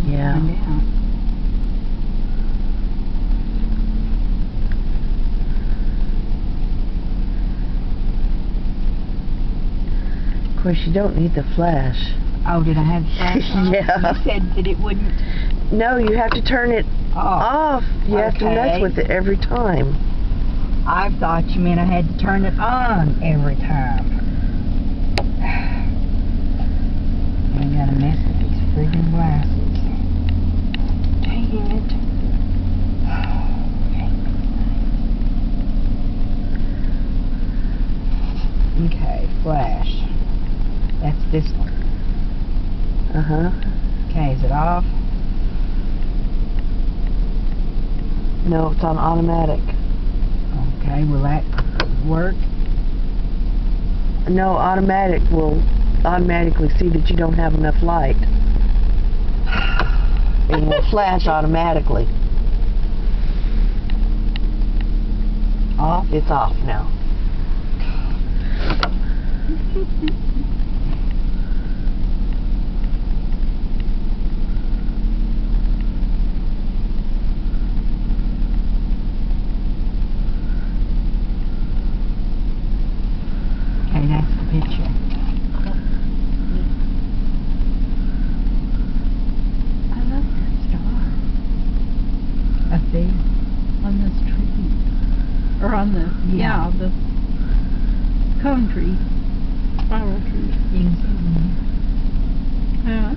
Yeah. Find out. Of course, you don't need the flash. Oh, did I have the flash on? Yeah. You said that it wouldn't. No, you have to turn it off. You have to mess Okay. with it every time. I thought you meant I had to turn it on every time. I got a mess with these friggin' glasses. Dang it. Okay, flash. That's this one. Uh-huh. Okay, is it off? No, it's on automatic. Okay, will that work? No, automatic will automatically see that you don't have enough light. It will flash automatically. Off? It's off now. Okay, that's the picture. I love that star Up there. on this tree. Or on the, Yeah. the cone tree. Spiral tree. You can see them. Yeah.